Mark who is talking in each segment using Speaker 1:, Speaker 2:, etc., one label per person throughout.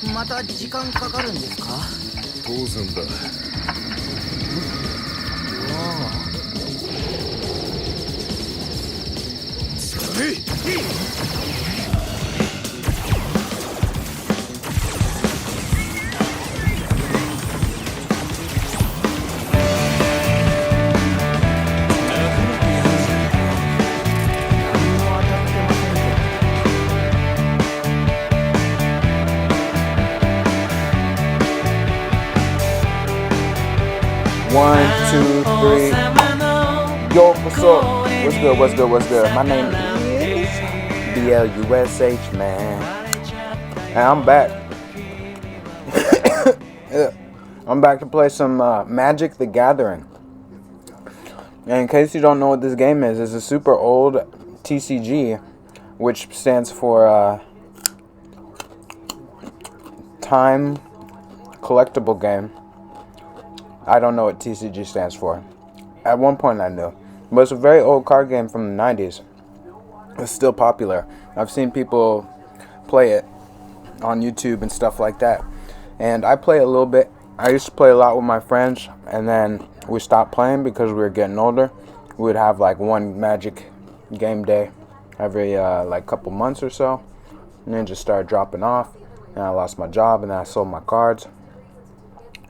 Speaker 1: また時間かかるんですか？
Speaker 2: 当然だ。使え。
Speaker 1: 何も当たってませんけど。
Speaker 3: One, two, three. Yo, what's up? What's good? What's good? What's good? My name is BLUSH, man. And I'm back. Yeah. I'm back to play some Magic the Gathering. And in case you don't know what this game is, it's a super old TCG, which stands for Time Collectible Game. I don't know what TCG stands for. At one point I knew. But it's a very old card game from the 90s. It's still popular. I've seen people play it on YouTube and stuff like that. And I play a little bit. I used to play a lot with my friends, and then we stopped playing because we were getting older. We would have like one Magic game day every like couple months or so. And then just started dropping off. And I lost my job, and then I sold my cards,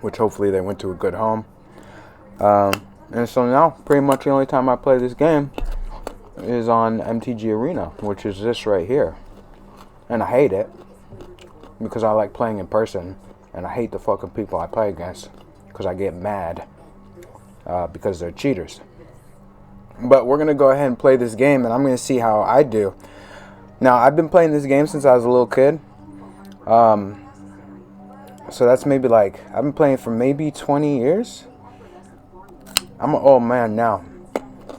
Speaker 3: which hopefully they went to a good home. And so now, pretty much the only time I play this game is on MTG Arena, which is this right here. And I hate it, because I like playing in person, and I hate the fucking people I play against, because I get mad, because they're cheaters. But we're going to go ahead and play this game, and I'm going to see how I do. Now, I've been playing this game since I was a little kid. So that's maybe like, I've been playing for maybe 20 years. I'm an old man now.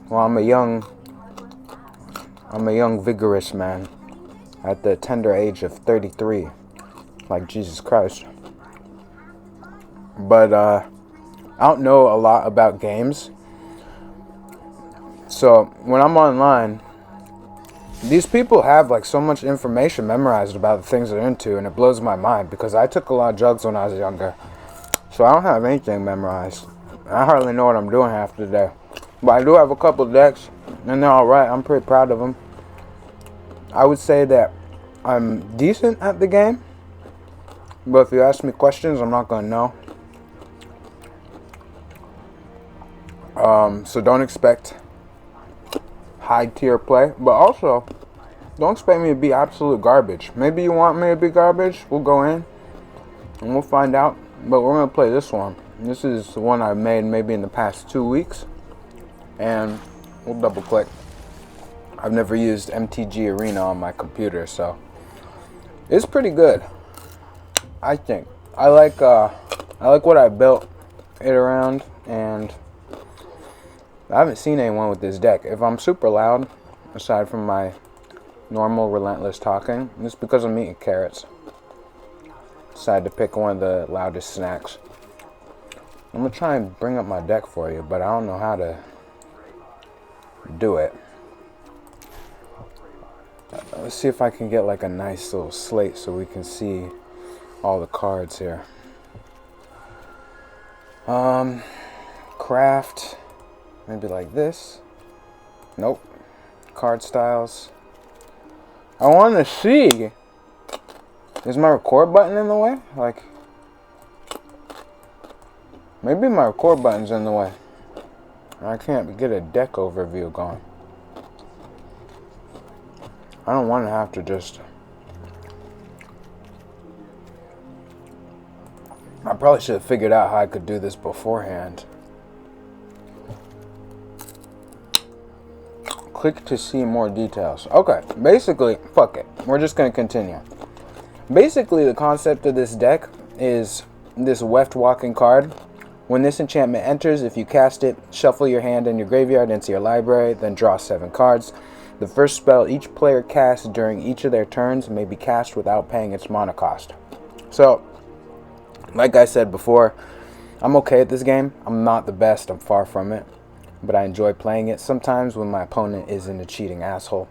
Speaker 3: Well, I'm a young vigorous man at the tender age of 33. Like Jesus Christ. But I don't know a lot about games. So when I'm online, these people have like so much information memorized about the things they're into, and it blows my mind because I took a lot of drugs when I was younger. So I don't have anything memorized. I hardly know what I'm doing half the day. But I do have a couple decks, and they're alright. I'm pretty proud of them. I would say that I'm decent at the game, but if you ask me questions, I'm not going to know. So don't expect high tier play, but also don't expect me to be absolute garbage. Maybe you want me to be garbage, we'll go in and we'll find out. But we're going to play this one. This is the one I made maybe in the past 2 weeks, and we'll double click. I've never used MTG Arena on my computer, so it's pretty good, I think. I like what I built it around, and I haven't seen anyone with this deck. If I'm super loud, aside from my normal relentless talking, it's because I'm eating carrots. Decided to pick one of the loudest snacks. I'm going to try and bring up my deck for you, but I don't know how to do it. Let's see if I can get like a nice little slate so we can see all the cards here. Craft, maybe like this. Nope. Card styles. I want to see. Is my record button in the way? Like, maybe my record button's in the way. I can't get a deck overview going. I don't want to have to just... I probably should have figured out how I could do this beforehand. Click to see more details. Okay, basically, fuck it. We're just going to continue. Basically, the concept of this deck is this WEFTWALKIng card. When this enchantment enters, if you cast it, shuffle your hand and your graveyard into your library, then draw 7 cards. The first spell each player casts during each of their turns may be cast without paying its mana cost. So, like I said before, I'm okay at this game. I'm not the best, I'm far from it, but I enjoy playing it sometimes when my opponent isn't a cheating asshole.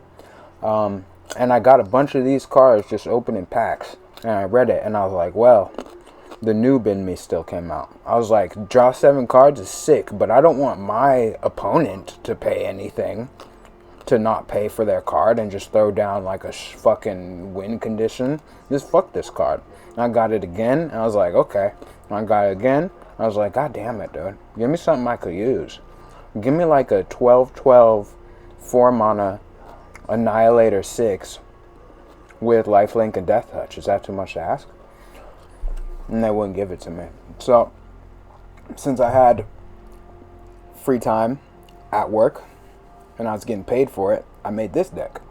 Speaker 3: And I got a bunch of these cards just opening packs. And I read it, and I was like, well, the noob in me still came out. I was like, draw 7 cards is sick, but I don't want my opponent to pay anything, to not pay for their card and just throw down like a fucking win condition. Just fuck this card. And I got it again, and I was like, okay. And I got it again. I was like, god damn it, dude. Give me something I could use. Give me like a 12/12 4 mana Annihilator 6 with lifelink and death touch. Is that too much to ask? And they wouldn't give it to me. So since I had free time at work and I was getting paid for it, I made this deck.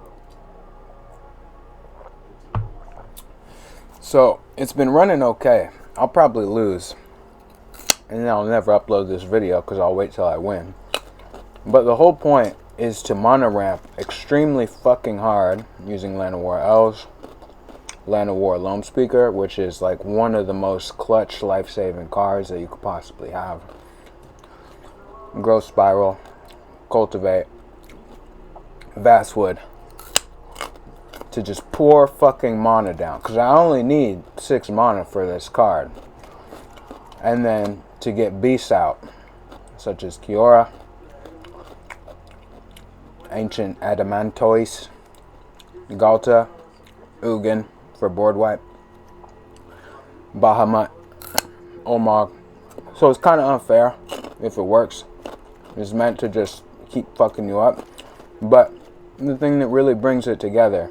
Speaker 3: So it's been running okay. I'll probably lose, and then I'll never upload this video because I'll wait till I win. But the whole point is to mono ramp extremely fucking hard using Land of War Elves, Land of War Loam Speaker, which is like one of the most clutch life-saving cards that you could possibly have. Growth Spiral, Cultivate, Vastwood, to just pour fucking mana down, because I only need 6 mana for this card. And then to get beasts out, such as Kiora, Ancient Adamantoise, Galta, Ugin for board wipe, Bahamut, Omog. So it's kind of unfair if it works. It's meant to just keep fucking you up. But the thing that really brings it together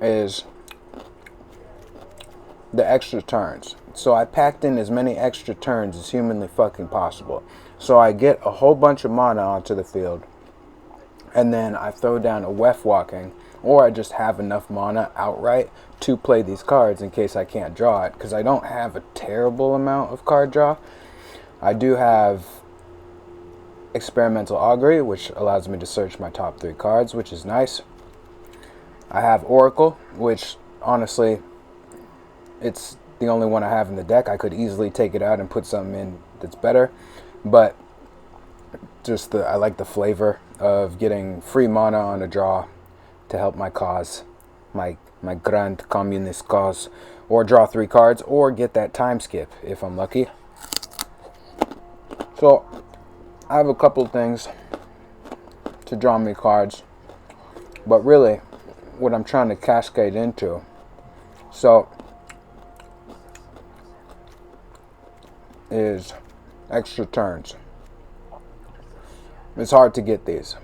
Speaker 3: is the extra turns. So I packed in as many extra turns as humanly fucking possible. So I get a whole bunch of mana onto the field, and then I throw down a WEFTWALKIng, or I just have enough mana outright to play these cards in case I can't draw it, because I don't have a terrible amount of card draw. I do have Experimental Augury, which allows me to search my top 3 cards, which is nice. I have Oracle, which honestly, it's the only one I have in the deck. I could easily take it out and put something in that's better, but just I like the flavor of getting free mana on a draw to help my cause, my grand communist cause, or draw 3 cards, or get that time skip if I'm lucky. So I have a couple things to draw me cards, but really what I'm trying to cascade into, so is extra turns. It's hard to get these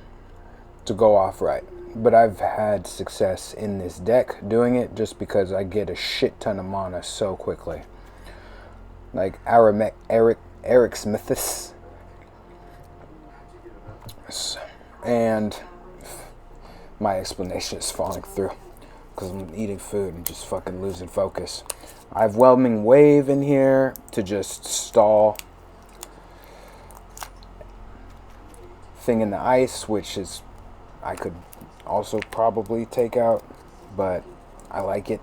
Speaker 3: to go off right, but I've had success in this deck doing it just because I get a shit ton of mana so quickly. Like Eric Smithus, and my explanation is falling through because I'm eating food and just fucking losing focus. I have Whelming Wave in here to just stall Thing in the Ice, which is I could also probably take out, but I like it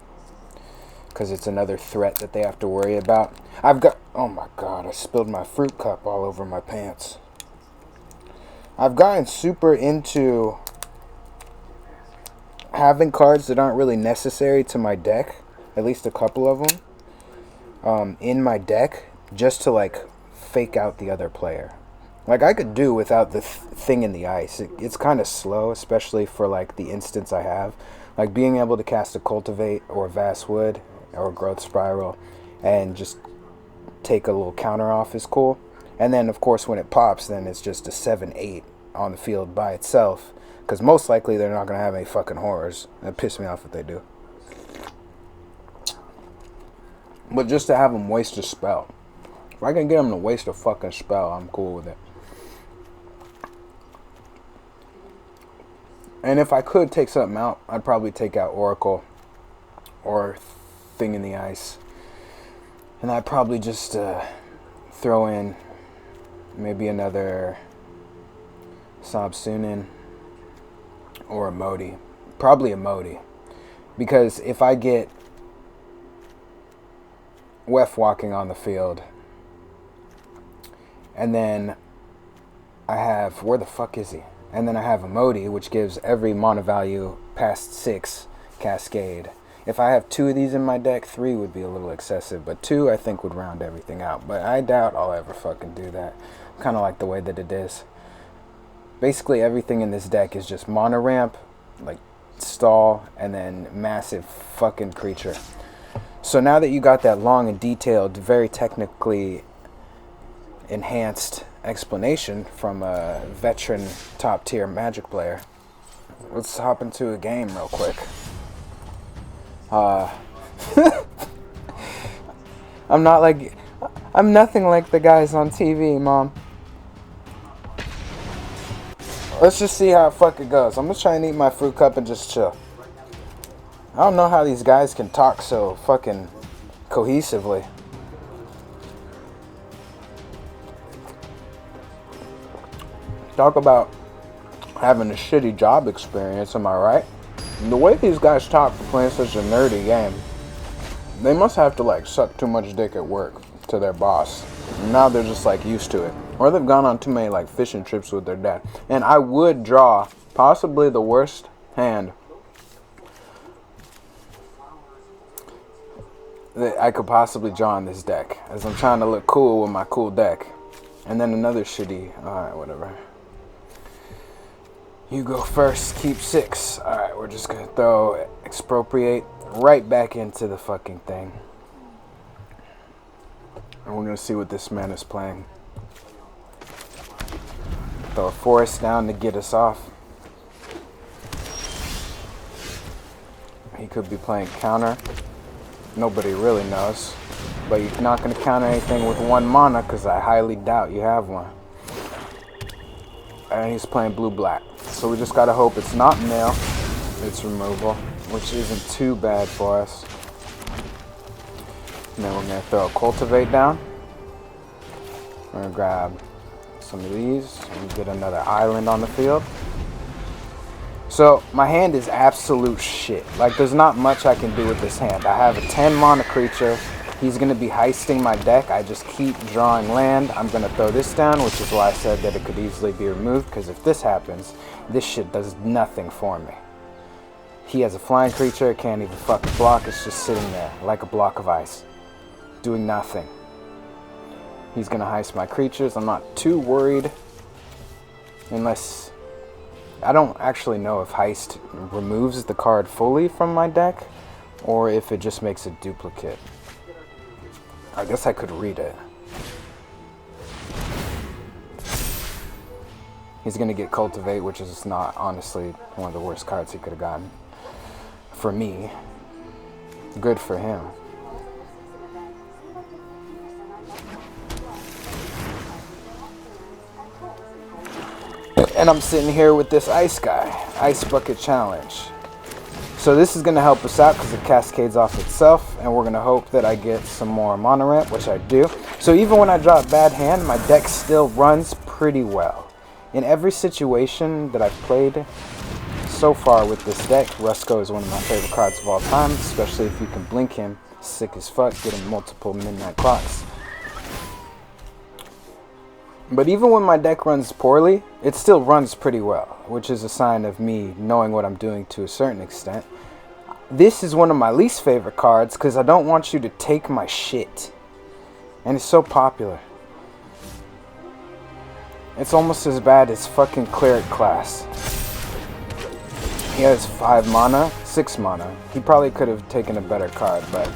Speaker 3: because it's another threat that they have to worry about. I've got, oh my god, I spilled my fruit cup all over my pants. I've gotten super into having cards that aren't really necessary to my deck, at least a couple of them, in my deck, just to like fake out the other player. Like I could do without the Thing in the Ice. It's kind of slow, especially for like the instance I have. Like being able to cast a Cultivate or Vastwood or Growth Spiral and just take a little counter off is cool. And then of course when it pops, then it's just a 7/8 on the field by itself, because most likely they're not going to have any fucking horrors. That pisses me off if they do. But just to have them waste a spell. If I can get them to waste a fucking spell, I'm cool with it. And if I could take something out, I'd probably take out Oracle or Thing in the Ice. And I'd probably just throw in maybe another Sabsunin or a Modi. Probably a Modi. Because if I get WEFTWALKIng on the field, and then I have, where the fuck is he? And then I have a Modi, which gives every mana value past 6 Cascade. If I have 2 of these in my deck, 3 would be a little excessive, but 2 I think would round everything out. But I doubt I'll ever fucking do that. Kind of like the way that it is. Basically everything in this deck is just mono ramp, like stall, and then massive fucking creature. So now that you got that long and detailed, very technically enhanced explanation from a veteran top tier Magic player, let's hop into a game real quick. I'm nothing like the guys on TV, Mom. Let's just see how fuck it goes. I'm gonna try and eat my fruit cup and just chill. I don't know how these guys can talk so fucking cohesively. Talk about having a shitty job experience, am I right? And the way these guys talk for playing such a nerdy game, they must have to like suck too much dick at work to their boss. And now they're just like used to it. Or they've gone on too many like fishing trips with their dad. And I would draw possibly the worst hand that I could possibly draw in this deck, as I'm trying to look cool with my cool deck. And then another shitty, alright, whatever. You go first, keep 6. Alright, we're just gonna throw expropriate right back into the fucking thing. And we're gonna see what this man is playing. Throw a forest down to get us off. He could be playing counter. Nobody really knows. But you're not going to counter anything with 1 mana, because I highly doubt you have one. And he's playing blue-black. So we just got to hope it's not mill. It's removal, which isn't too bad for us. And then we're going to throw a cultivate down. We're going to grab some of these and get another island on the field. So my hand is absolute shit. Like, there's not much I can do with this hand. I have a 10 mana creature. He's going to be heisting my deck. I just keep drawing land. I'm going to throw this down, which is why I said that it could easily be removed, because if this happens, this shit does nothing for me. He has a flying creature, it can't even fucking block. It's just sitting there like a block of ice, doing nothing. He's going to heist my creatures. I'm not too worried, unless... I don't actually know if heist removes the card fully from my deck, or if it just makes a duplicate. I guess I could read it. He's going to get cultivate, which is not, honestly, one of the worst cards he could have gotten. For me. Good for him. And I'm sitting here with this ice guy. Ice bucket challenge. So this is going to help us out because it cascades off itself. And we're going to hope that I get some more mono ramp, which I do. So even when I draw a bad hand, my deck still runs pretty well. In every situation that I've played so far with this deck, Rusko is one of my favorite cards of all time. Especially if you can blink him. Sick as fuck, getting multiple midnight clocks. But even when my deck runs poorly, it still runs pretty well, which is a sign of me knowing what I'm doing to a certain extent. This is one of my least favorite cards because I don't want you to take my shit. And it's so popular. It's almost as bad as fucking Cleric class. He has 5 mana, 6 mana. He probably could have taken a better card, but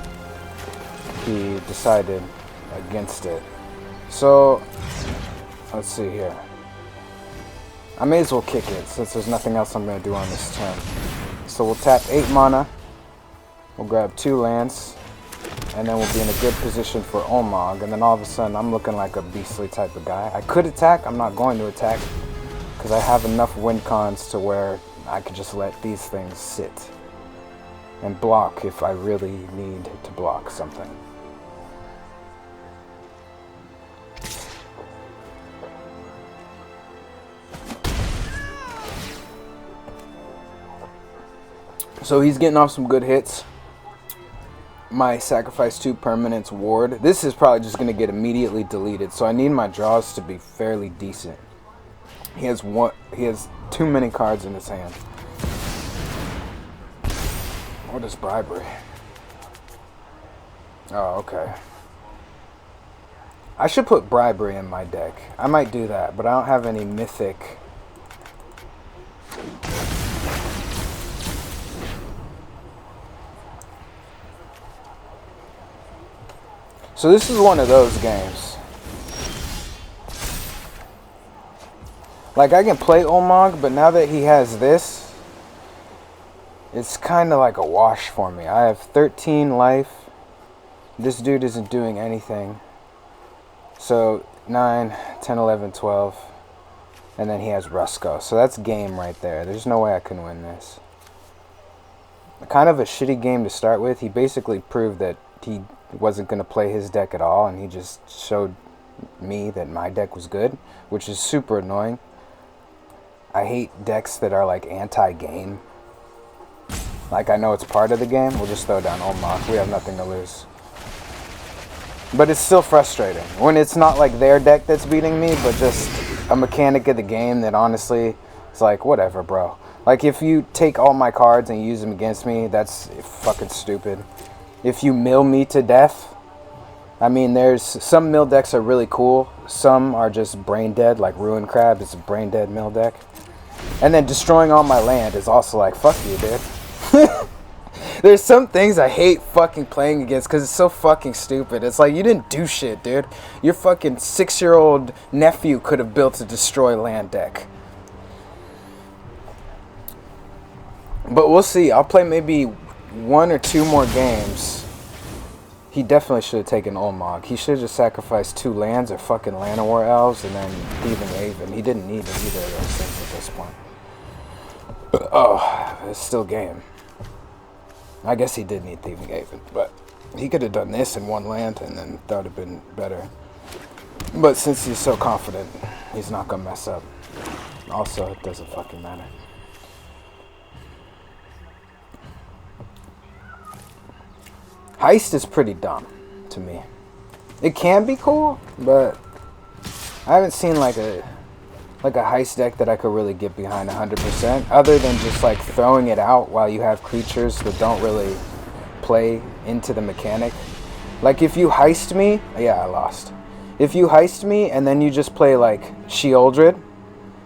Speaker 3: he decided against it. So... let's see here. I may as well kick it since there's nothing else I'm going to do on this turn. So we'll tap 8 mana. We'll grab 2 lands. And then we'll be in a good position for Omog. And then all of a sudden I'm looking like a beastly type of guy. I could attack. I'm not going to attack. Because I have enough win cons to where I could just let these things sit. And block if I really need to block something. So he's getting off some good hits. My sacrifice 2 permanents ward. This is probably just going to get immediately deleted. So I need my draws to be fairly decent. He has too many cards in his hand. What is bribery? Oh, okay. I should put bribery in my deck. I might do that, but I don't have any mythic. So this is one of those games. Like, I can play Olmog, but now that he has this, it's kind of like a wash for me. I have 13 life. This dude isn't doing anything. So 9, 10, 11, 12. And then he has Rusko. So that's game right there. There's no way I can win this. Kind of a shitty game to start with. He basically proved that he wasn't going to play his deck at all, and he just showed me that my deck was good, which is super annoying. I hate decks that are like anti-game. Like, I know it's part of the game, we'll just throw down Olmok. We have nothing to lose. But it's still frustrating when it's not like their deck that's beating me, but just a mechanic of the game that honestly is like, whatever, bro. Like, if you take all my cards and use them against me, that's fucking stupid. If you mill me to death, I mean, there's some mill decks are really cool. Some are just brain dead, like Ruin Crab is a brain dead mill deck. And then destroying all my land is also like, fuck you, dude. There's some things I hate fucking playing against because it's so fucking stupid. It's like, you didn't do shit, dude. Your fucking 6-year-old nephew could have built a destroy land deck. But we'll see. I'll play maybe 1 or 2 more games. He definitely should have taken Olmog. He should have just sacrificed 2 lands or fucking Llanowar Elves and then Thieving Haven. He didn't need either of those things at this point. Oh, it's still game. I guess he did need Thieving Haven, but he could have done this in 1 land and then that would have been better. But since he's so confident, he's not gonna mess up. Also, it doesn't fucking matter. Heist is pretty dumb to me. It can be cool, but I haven't seen like a heist deck that I could really get behind 100%, other than just like throwing it out while you have creatures that don't really play into the mechanic. Like, if you heist me, yeah, I lost. If you heist me and then you just play like Sheoldred,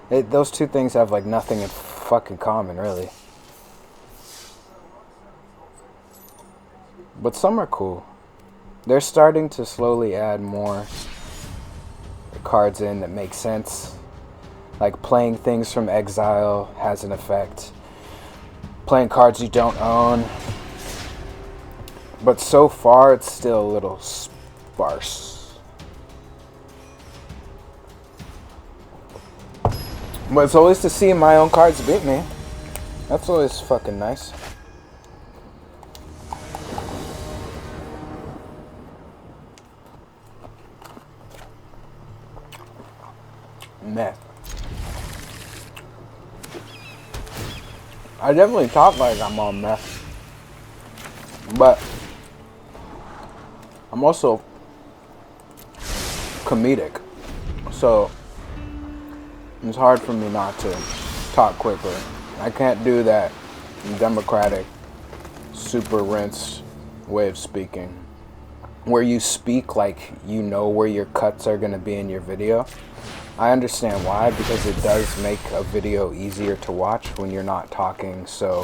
Speaker 3: those 2 things have like nothing in fucking common, really. But some are cool. They're starting to slowly add more cards in that make sense. Like, playing things from exile has an effect. Playing cards you don't own. But so far, it's still a little sparse. But it's always to see my own cards beat me. That's always fucking nice. Meh. I definitely talk like I'm on meth, but I'm also comedic, so it's hard for me not to talk quickly. I can't do that democratic, super rinsed way of speaking, where you speak like you know where your cuts are going to be in your video. I understand why, because it does make a video easier to watch when you're not talking so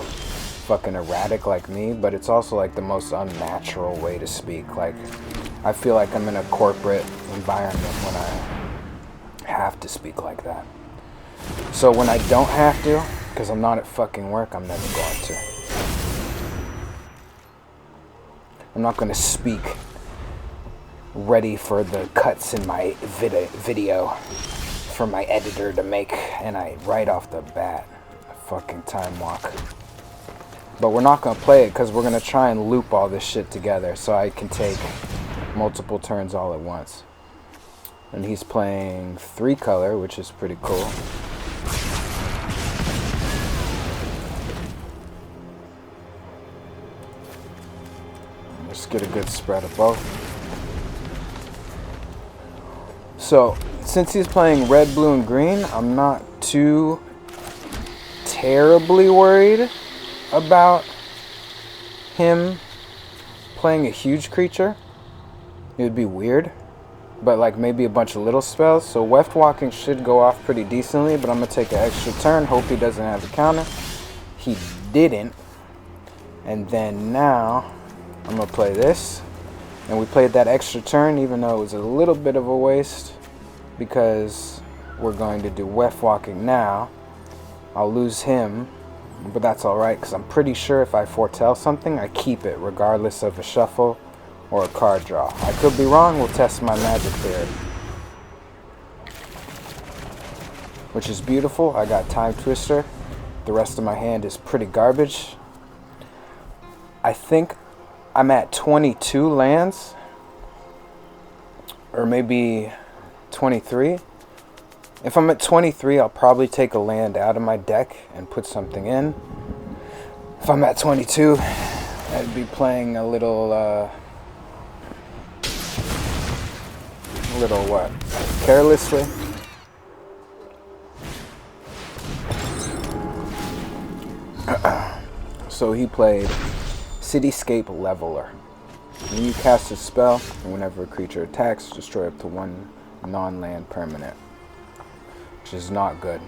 Speaker 3: fucking erratic like me, but it's also like the most unnatural way to speak. Like, I feel like I'm in a corporate environment when I have to speak like that. So when I don't have to, because I'm not at fucking work, I'm never going to. I'm not going to speak ready for the cuts in my video for my editor to make, and I right off the bat fucking time walk. But we're not gonna play it because we're gonna try and loop all this shit together so I can take multiple turns all at once. And he's playing 3 color, which is pretty cool. Let's get a good spread of both. So, since he's playing red, blue, and green, I'm not too terribly worried about him playing a huge creature, it would be weird. But like maybe a bunch of little spells. So Weftwalking should go off pretty decently, but I'm going to take an extra turn. Hope he doesn't have the counter. He didn't. And then now I'm going to play this. And we played that extra turn even though it was a little bit of a waste, because we're going to do Weftwalking now. I'll lose him, but that's alright, because I'm pretty sure if I foretell something, I keep it regardless of a shuffle or a card draw. I could be wrong. We'll test my magic theory, which is beautiful. I got Time Twister. The rest of my hand is pretty garbage. I think I'm at 22 lands, or maybe 23. If I'm at 23, I'll probably take a land out of my deck and put something in. If I'm at 22, I'd be playing a little what? Carelessly. So he played Cityscape Leveler. When you cast a spell, and whenever a creature attacks, destroy up to one non-land permanent, which is not good.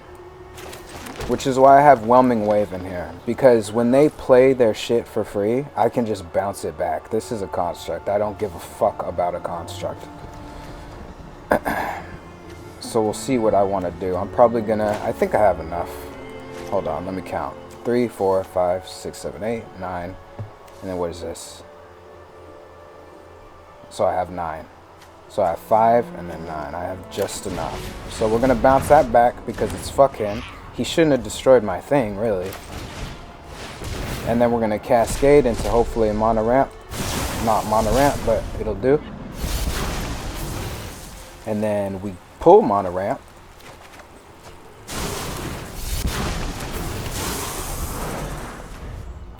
Speaker 3: Which is why I have Whelming Wave in here, because when they play their shit for free, I can just bounce it back. This is a construct. I don't give a fuck about a construct. So we'll see what I want to do. I'm probably gonna, I think I have enough. Hold on, let me count. 3, 4, 5, 6, 7, 8, 9. And then what is this? So I have 9. So I have 5 and then 9. I have just enough. So we're gonna bounce that back because it's fuck him. He shouldn't have destroyed my thing, really. And then we're gonna cascade into hopefully a mono ramp. Not mono ramp, but it'll do. And then we pull mono ramp.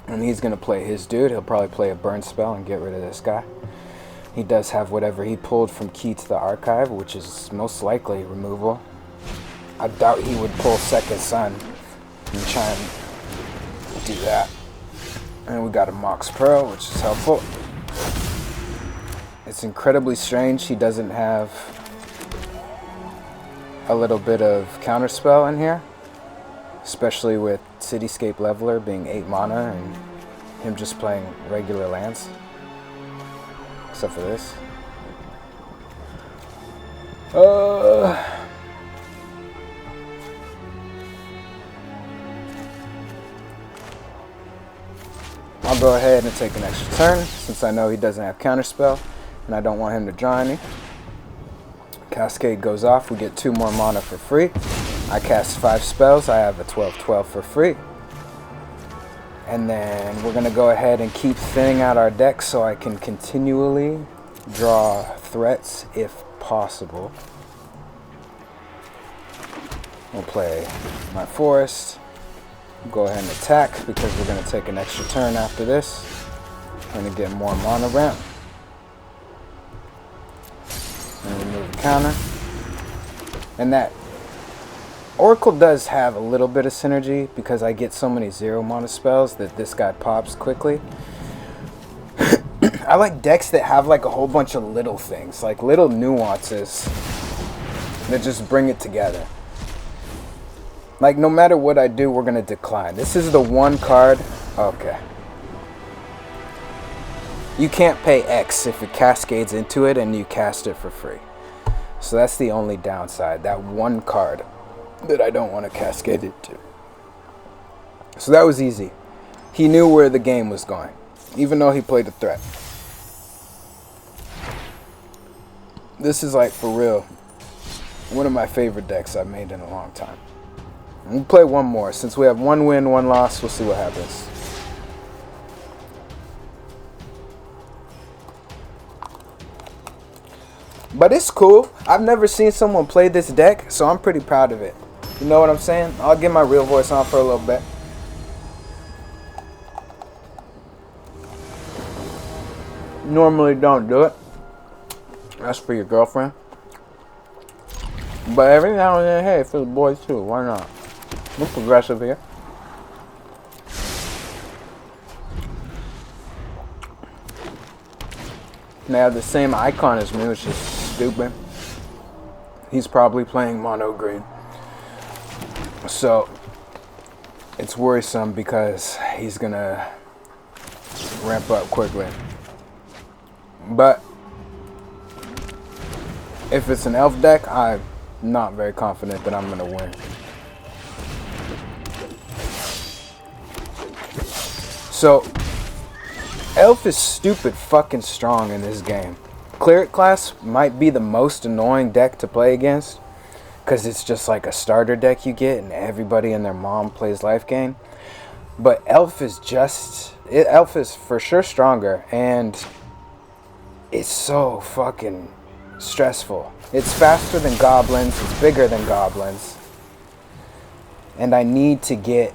Speaker 3: And he's going to play his dude. He'll probably play a burn spell and get rid of this guy. He does have whatever he pulled from Key to the Archive, which is most likely removal. I doubt he would pull Second Sun and try and do that. And we got a Mox Pearl, which is helpful. It's incredibly strange he doesn't have a little bit of counterspell in here, especially with Cityscape Leveler being 8 mana and him just playing regular lands, except for this. I'll go ahead and take an extra turn since I know he doesn't have counterspell and I don't want him to draw any. Cascade goes off. We get 2 more mana for free. I cast 5 spells. I have a 12/12 for free. And then we're going to go ahead and keep thinning out our deck so I can continually draw threats if possible. We'll play my forest. Go ahead and attack because we're going to take an extra turn after this. I'm going to get more mana ramp. And remove the counter. And that Oracle does have a little bit of synergy because I get so many 0 mana spells that this guy pops quickly. I like decks that have like a whole bunch of little things, like little nuances that just bring it together. Like no matter what I do, we're gonna decline. This is the one card. Okay. You can't pay X if it cascades into it and you cast it for free. So that's the only downside. That one card that I don't want to cascade it to. So that was easy. He knew where the game was going, even though he played a threat. This is like for real one of my favorite decks I've made in a long time. We'll play one more. Since we have 1 win, 1 loss, we'll see what happens. But it's cool. I've never seen someone play this deck, so I'm pretty proud of it. You know what I'm saying? I'll get my real voice on for a little bit. Normally don't do it. That's for your girlfriend. But every now and then, hey, for the boys too. Why not? We're progressive here. They have the same icon as me, which is stupid. He's probably playing mono green. So it's worrisome because he's gonna ramp up quickly. But if it's an elf deck, I'm not very confident that I'm gonna win. So elf is stupid fucking strong in this game. Cleric class might be the most annoying deck to play against because it's just like a starter deck you get and everybody and their mom plays life gain. But elf is elf is for sure stronger, and it's so fucking stressful. It's faster than goblins, it's bigger than goblins, and I need to get,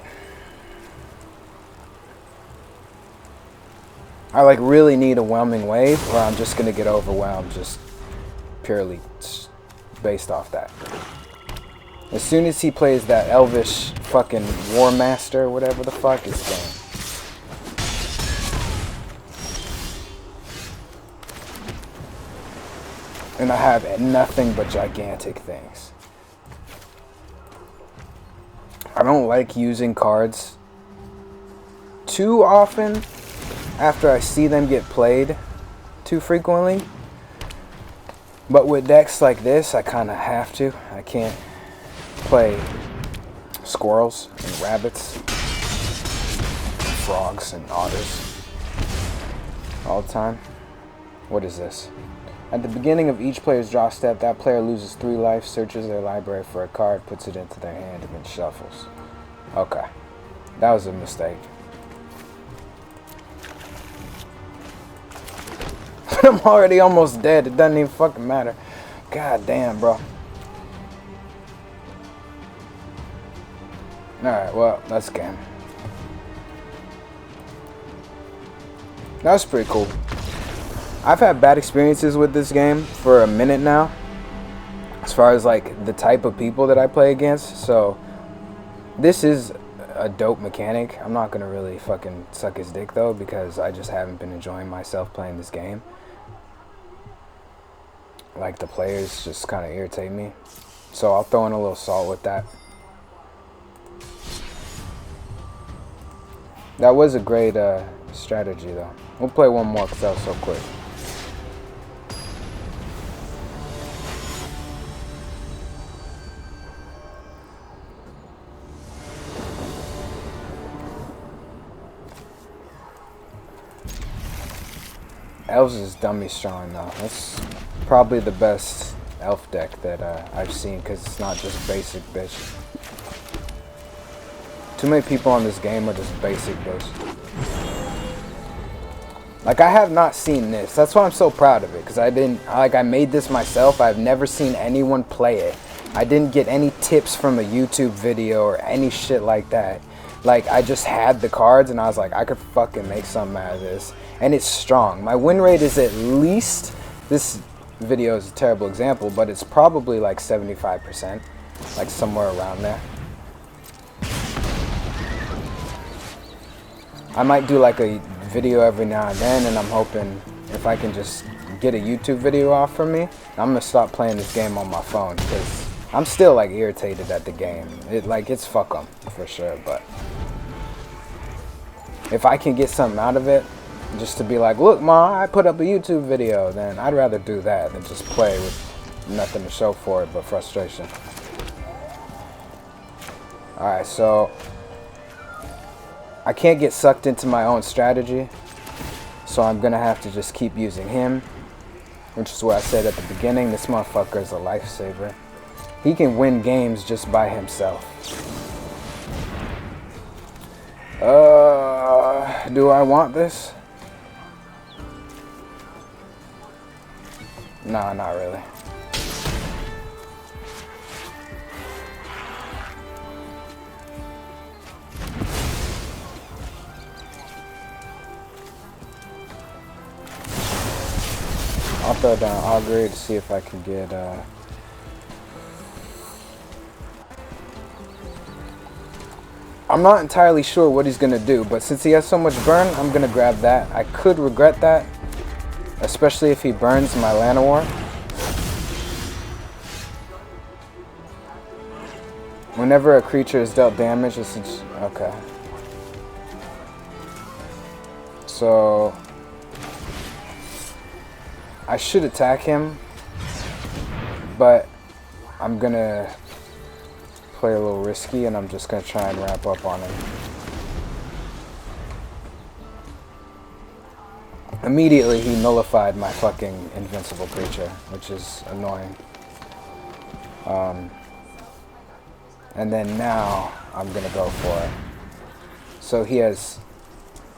Speaker 3: I like really need a whelming wave, or I'm just gonna get overwhelmed just purely based off that. As soon as he plays that elvish fucking war master, whatever the fuck, is game. And I have nothing but gigantic things. I don't like using cards too often after I see them get played too frequently. But with decks like this, I kind of have to. I can't play squirrels and rabbits, frogs and otters all the time. What is this? At the beginning of each player's draw step, that player loses 3 life, searches their library for a card, puts it into their hand, and then shuffles. Okay. That was a mistake. I'm already almost dead. It doesn't even fucking matter. God damn, bro. Alright, well, that's game. That was pretty cool. I've had bad experiences with this game for a minute now, as far as like the type of people that I play against. So this is a dope mechanic. I'm not gonna really fucking suck his dick though, because I just haven't been enjoying myself playing this game. Like, the players just kind of irritate me, so I'll throw in a little salt with that. That was a great strategy though. We'll play one more because that was so quick. Elves is dummy strong though. That's probably the best elf deck that I've seen, because it's not just basic bitch. Too many people on this game are just basic bitch. Like, I have not seen this. That's why I'm so proud of it, because I made this myself. I've never seen anyone play it. I didn't get any tips from a YouTube video or any shit like that. Like, I just had the cards and I was like, I could fucking make something out of this. And it's strong. My win rate is at least, this video is a terrible example, but it's probably like 75%, like somewhere around there. I might do like a video every now and then, and I'm hoping if I can just get a YouTube video off for me, I'm gonna stop playing this game on my phone, because I'm still like irritated at the game. It's fuck 'em for sure, but if I can get something out of it, just to be like, look ma, I put up a YouTube video, then I'd rather do that than just play with nothing to show for it but frustration. Alright, so I can't get sucked into my own strategy, so I'm gonna have to just keep using him, which is what I said at the beginning. This motherfucker is a lifesaver. He can win games just by himself. Do I want this? Nah, not really. I'll throw down Augury to see if I can get I'm not entirely sure what he's gonna do, but since he has so much burn, I'm gonna grab that. I could regret that especially if he burns my Llanowar. Whenever a creature is dealt damage, it's okay. So I should attack him, but I'm gonna play a little risky and I'm just gonna try and wrap up on him. Immediately he nullified my fucking invincible creature, which is annoying. And then now I'm gonna go for it. So he has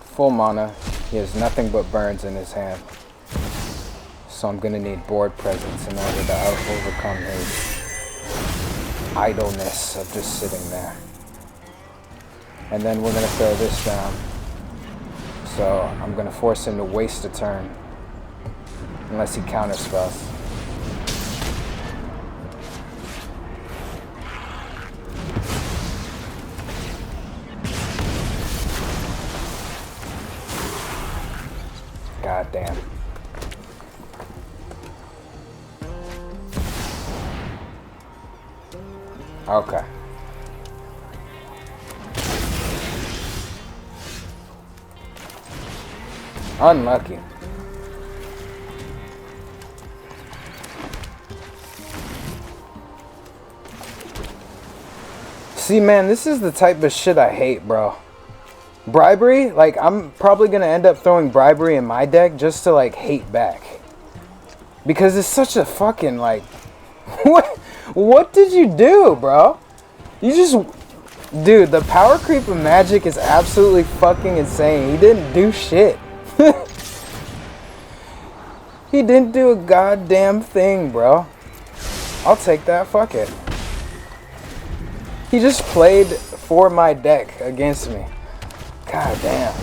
Speaker 3: full mana. He has nothing but burns in his hand. So I'm gonna need board presence in order to overcome his idleness of just sitting there. And then we're gonna throw this down. So I'm gonna force him to waste a turn. Unless he counterspells. God damn. Okay. Unlucky. See, man, this is the type of shit I hate, bro. Bribery, like, I'm probably gonna end up throwing bribery in my deck just to, like, hate back. Because it's such a fucking, like, what did you do, bro? You just, dude, the power creep of Magic is absolutely fucking insane. He didn't do shit. He didn't do a goddamn thing, bro. I'll take that, fuck it. He just played for my deck against me. God damn.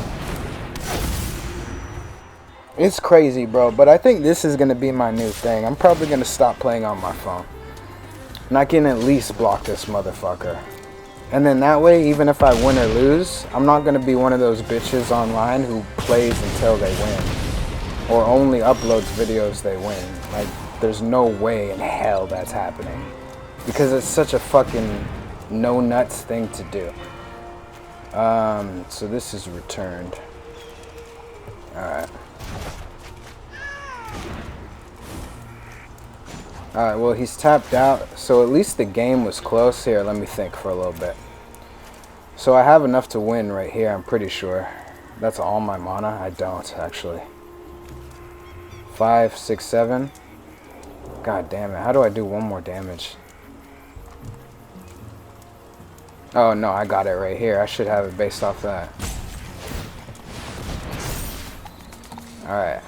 Speaker 3: It's crazy, bro, but I think this is going to be my new thing. I'm probably going to stop playing on my phone. And I can at least block this motherfucker. And then that way, even if I win or lose, I'm not going to be one of those bitches online who plays until they win. Or only uploads videos they win. Like, there's no way in hell that's happening. Because it's such a fucking no-nuts thing to do. So this is returned. Alright. Alright, well, he's tapped out, so at least the game was close. Here, let me think for a little bit. So I have enough to win right here, I'm pretty sure. That's all my mana? I don't, actually. 5, 6, 7. God damn it, how do I do one more damage? Oh, no, I got it right here. I should have it based off that. Alright.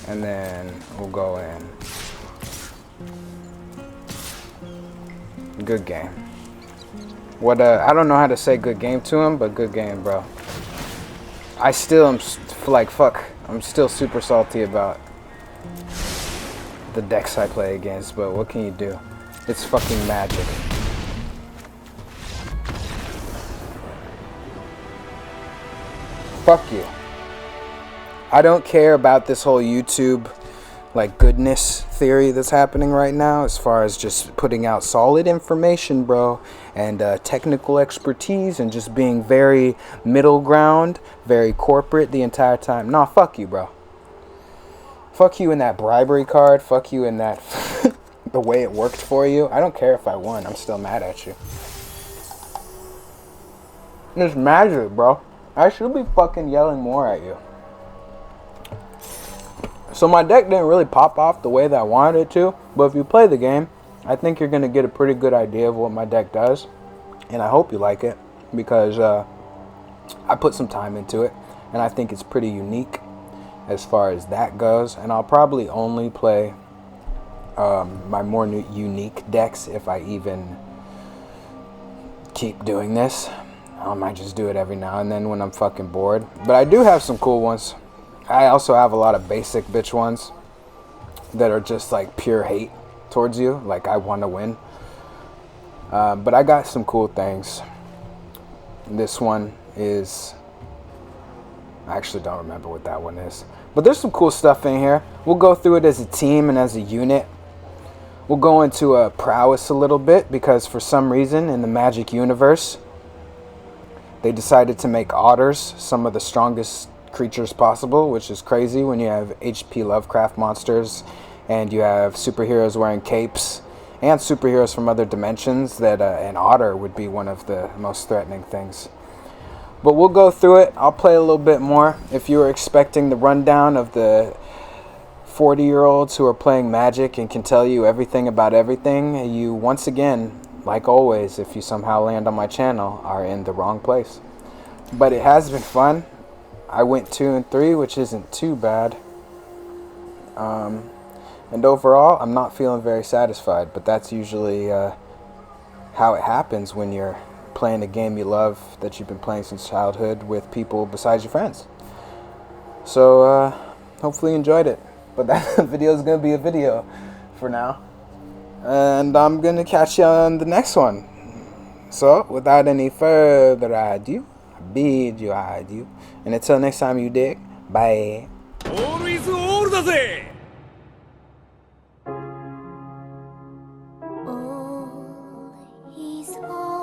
Speaker 3: And then we'll go in. Good game. What, I don't know how to say good game to him, but good game, bro. I still am, like, fuck. I'm still super salty about the decks I play against, but what can you do? It's fucking Magic. Fuck you. I don't care about this whole YouTube, like, goodness theory that's happening right now, as far as just putting out solid information, bro, and technical expertise, and just being very middle ground, very corporate the entire time. Nah, fuck you, bro. Fuck you in that bribery card. Fuck you in that the way it worked for you. I don't care if I won. I'm still mad at you. It's Magic, bro. I should be fucking yelling more at you. So my deck didn't really pop off the way that I wanted it to, but if you play the game, I think you're going to get a pretty good idea of what my deck does, and I hope you like it, because I put some time into it, and I think it's pretty unique as far as that goes, and I'll probably only play my more unique decks if I even keep doing this. I might just do it every now and then when I'm fucking bored. But I do have some cool ones. I also have a lot of basic bitch ones that are just like pure hate towards you. Like, I want to win. But I got some cool things. This one is... I actually don't remember what that one is. But there's some cool stuff in here. We'll go through it as a team and as a unit. We'll go into prowess a little bit because for some reason in the Magic universe, they decided to make otters some of the strongest creatures possible, which is crazy when you have H.P. Lovecraft monsters and you have superheroes wearing capes and superheroes from other dimensions, that an otter would be one of the most threatening things. But we'll go through it. I'll play a little bit more. If you were expecting the rundown of the 40-year-olds who are playing Magic and can tell you everything about everything, you once again, like always, if you somehow land on my channel, are in the wrong place. But it has been fun. I went 2 and 3, which isn't too bad. And overall, I'm not feeling very satisfied, but that's usually how it happens when you're playing a game you love that you've been playing since childhood with people besides your friends. So hopefully you enjoyed it. But that video is going to be a video for now. And I'm going to catch you on the next one. So without any further ado, I bid you adieu. And until next time, you dig. Bye.
Speaker 2: All is all だぜ
Speaker 4: All is all.